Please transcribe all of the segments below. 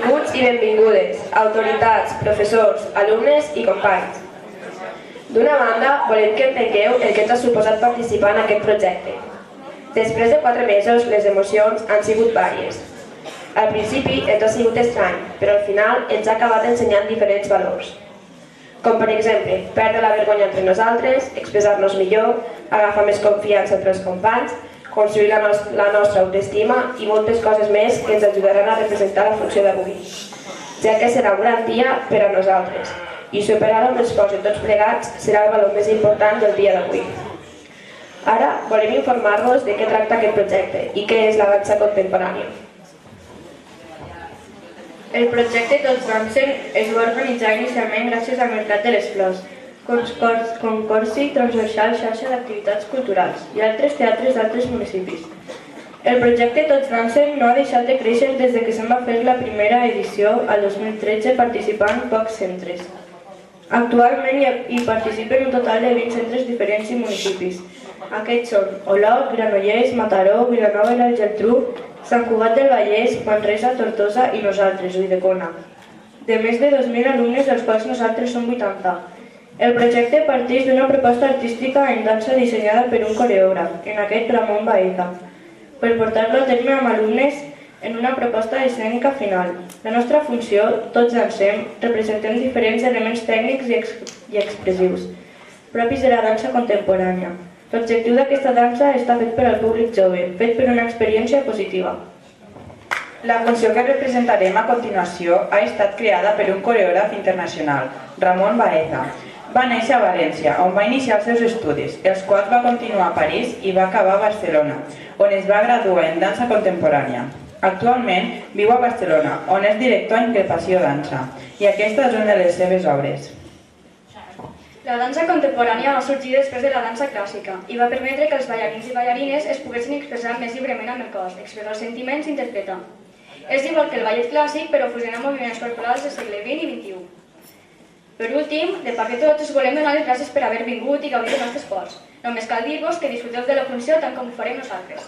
Benvinguts i benvingudes, autoritats, professors, alumnes i companys. D'una banda, volem que entengueu el que ens ha suposat participar en aquest projecte. Després de 4 mesos, les emocions han sigut vàries. Al principi ens ha sigut estrany, però al final ens ha acabat ensenyant diferents valors. Com per exemple, perdre la vergonya entre nosaltres, expressar-nos millor, agafar més confiança entre els companys, construir la nostra autoestima i moltes coses més que ens ajudaran a representar la funció d'avui, ja que serà un gran dia per a nosaltres i superar-ho amb l'esforç de tots plegats serà el valor més important del dia d'avui. Ara volem informar-vos de què tracta aquest projecte i què és la dansa contemporània. El projecte Tots Dansen es va organitzar inicialment gràcies al Mercat de les Flors, Concorsi transversal xarxa d'activitats culturals i altres teatres d'altres municipis. El projecte Tots Dansen no ha deixat de créixer des que se'n va fer la primera edició al 2013 participant pocs centres. Actualment hi participen un total de 20 centres diferents i municipis. Aquests són Olot, Granollers, Mataró, Vilanova i la Geltrú, Sant Cugat del Vallès, Manresa, Tortosa i nosaltres, Ulldecona. De més de 2.000 alumnes, dels quals nosaltres som 80. El projecte parteix d'una proposta artística en dansa dissenyada per un coreògraf, en aquest Ramon Baeza, per portar-lo a terme amb alumnes en una proposta escènica final. La nostra funció, Tots dansem, representem diferents elements tècnics i expressius, propis de la dansa contemporània. L'objectiu d'aquesta dansa està fet per al públic jove, fet per una experiència positiva. La funció que representarem a continuació ha estat creada per un coreògraf internacional, Ramon Baeza. Va néixer a València, on va iniciar els seus estudis, els quals va continuar a París i va acabar a Barcelona, on es va graduar en dansa contemporània. Actualment viu a Barcelona, on és director en Crepació Dansa, i aquesta és una de les seves obres. La dansa contemporània va sorgir després de la dansa clàssica i va permetre que els ballarins i ballarines es poguessin expressar més lliurement amb el cos, expressar els sentiments i interpretar. És igual que el ballet clàssic, però fusionant moviments corporals del segle XX i XXI. Per últim, de part de tots us volem donar les gràcies per haver vingut i gaudir del nostre esforç. Només cal dir-vos que disfruteu de la funció tant com ho farem nosaltres.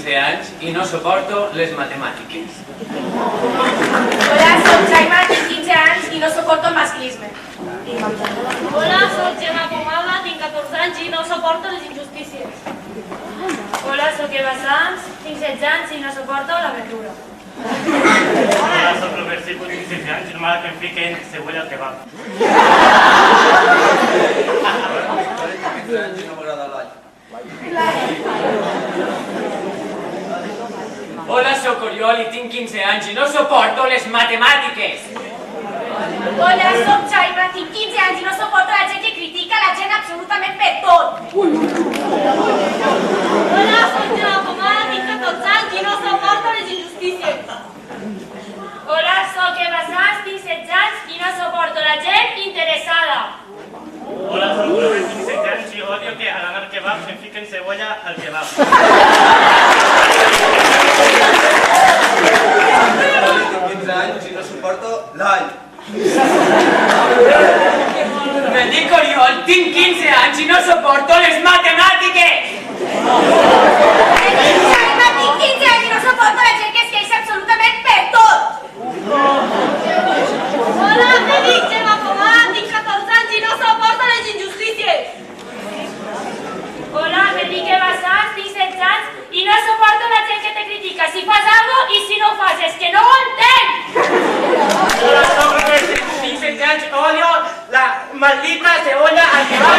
15 anys i no suporto les matemàtiques. Hola, soc Jaime, tinc 15 anys i no suporto el masclisme. Hola, soc Gemma Pomada, tinc 14 anys i no suporto les injustícies. Hola, soc Eva Sanz, tinc 16 anys i no suporto la verdura. Hola, soc Robert Cipo, tinc 16 anys i no m'agrada que em fiquen cebolla al kebab. No m'agrada l'all. Hola, soc Oriol i tinc 15 anys i no suporto les matemàtiques. Hola, soc Jaime, tinc 15 anys i no suporto la gent que critica la gent absolutament per tot. Hola, soc Gemma Pomada, tinc 14 anys i no suporto les injustícies. Hola, soc Eva Sanz, tinc 16 anys i no suporto la gent interessada. Hola, soc Robert, tinc 16 anys i odio que al anar al kebab em fiquen cebolla al kebab. Tinc 15 anys i no suporto l'all. Me dic Oriol, tinc 15 anys i no suporto les matemàtiques. Jaime, tinc 15 anys i no suporto la gent que es queixa absolutament per tot. Hola, me dic Gemma Pomada, tinc 14 anys i no suporto les injustícies. Hola, me dic Eva Sanz, tinc 16 anys i no suporto la gent que te critica si fas algo i si no ho fas, és que no ho entenc. Hola, soc Robert Cipo, tinc 16 anys i odio la maldita cebolla al kebab.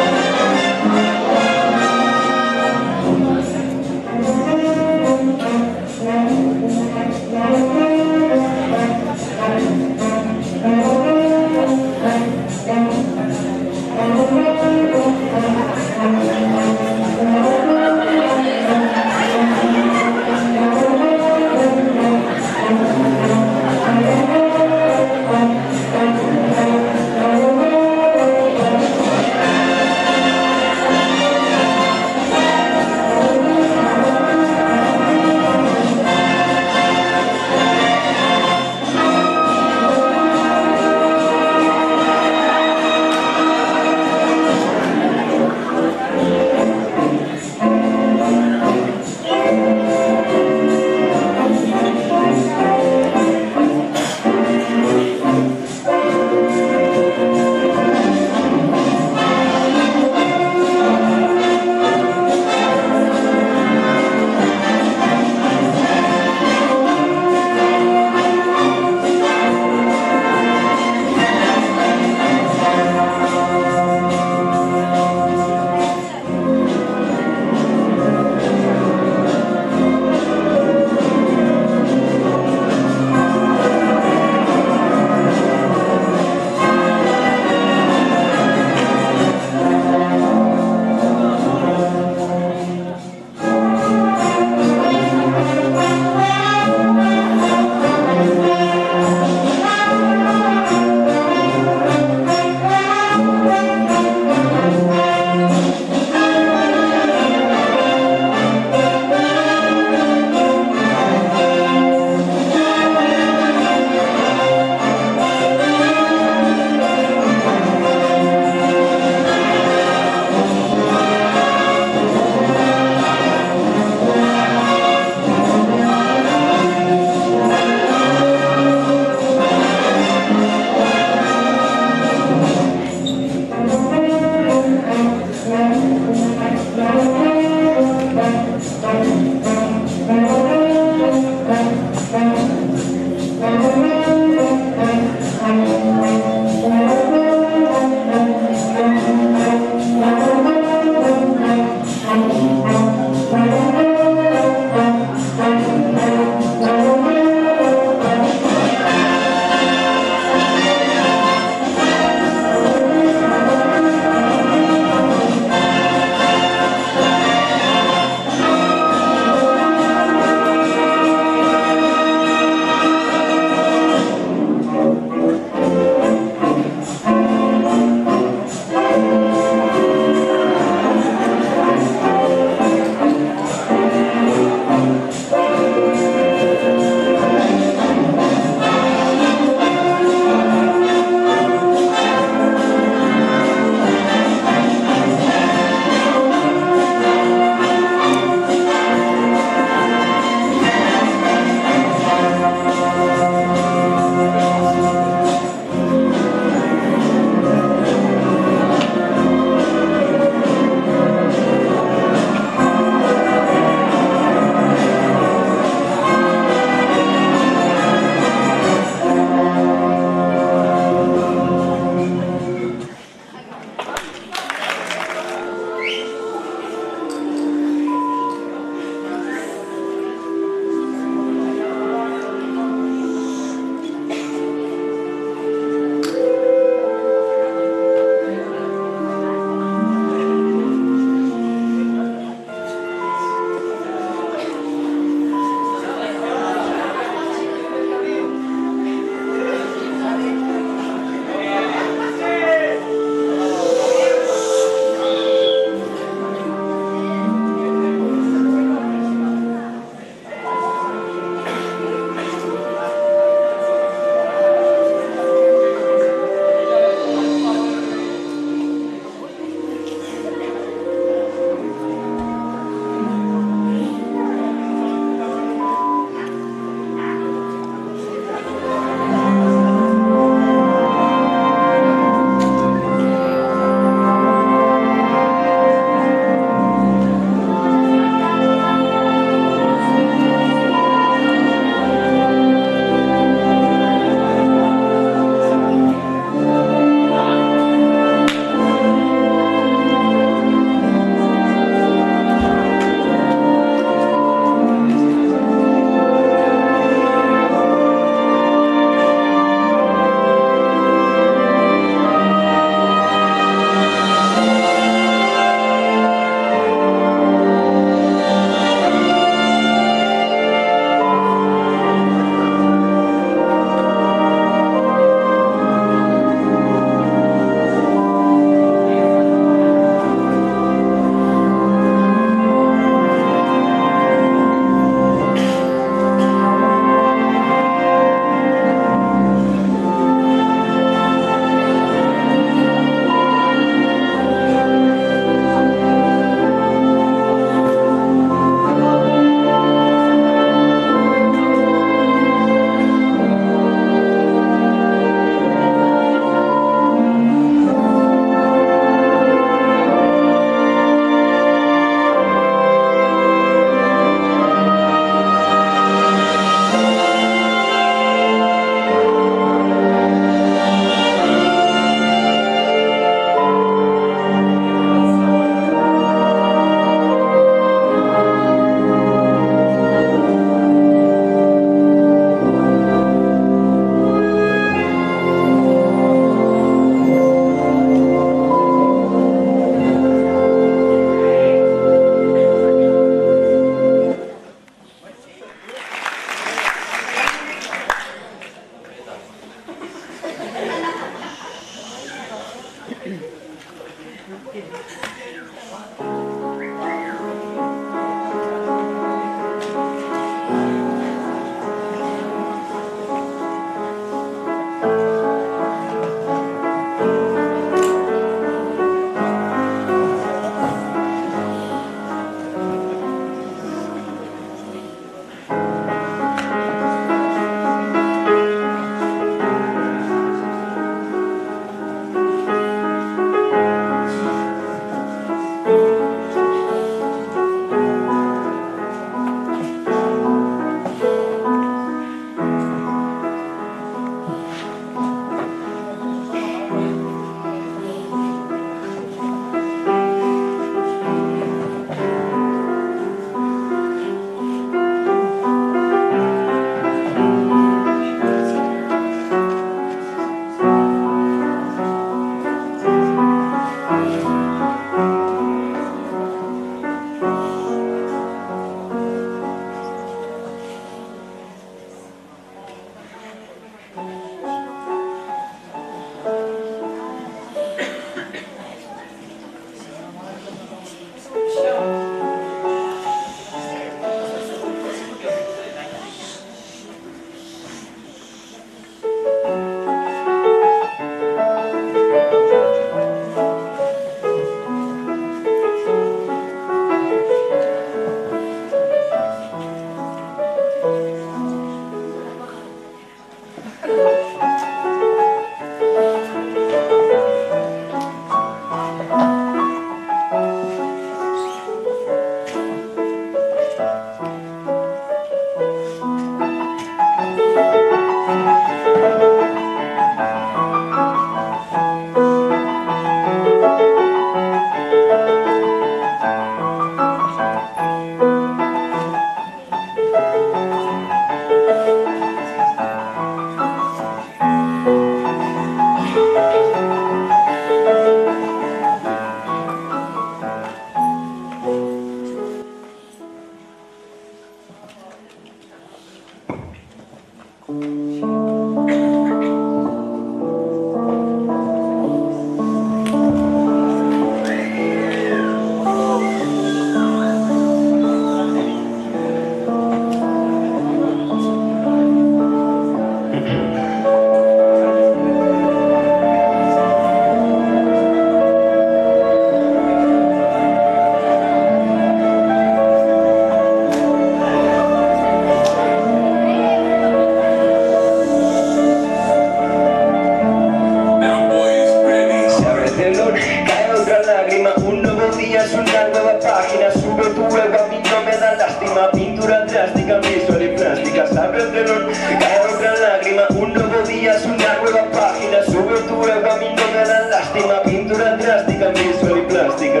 nueva página, sube tu web, a mí no me da lástima. Pintura drástica, visual y plástica, se abre el telón, cae otra lágrima. Un nuevo día es una nueva página, sube tu web, a mí no me da lástima. Pintura drástica, visual y plástica.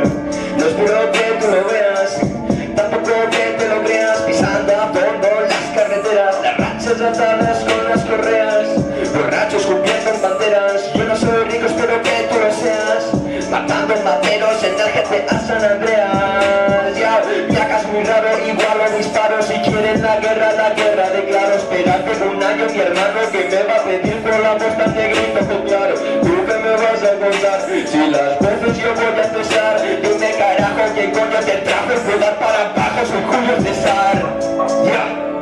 No espero que tú lo veas, tampoco que te lo creas. Pisando a fondo las carreteras, las ranchas atadas con las correas, borrachos cumpliendo en banderas. Yo no soy rico, espero que tú lo seas. Matando materos en el GTA San Andreas. Ya, viajas muy raro, igual a disparos. Si quieren la guerra declaro. Esperad que en un año mi hermano que me va a pedir por la posta negrito con claro. ¿Tú qué me vas a contar? Si las veces yo voy a cesar, dime carajo, ¿qué coño te trajo? Fue dar para abajo, soy Julio César. Ya.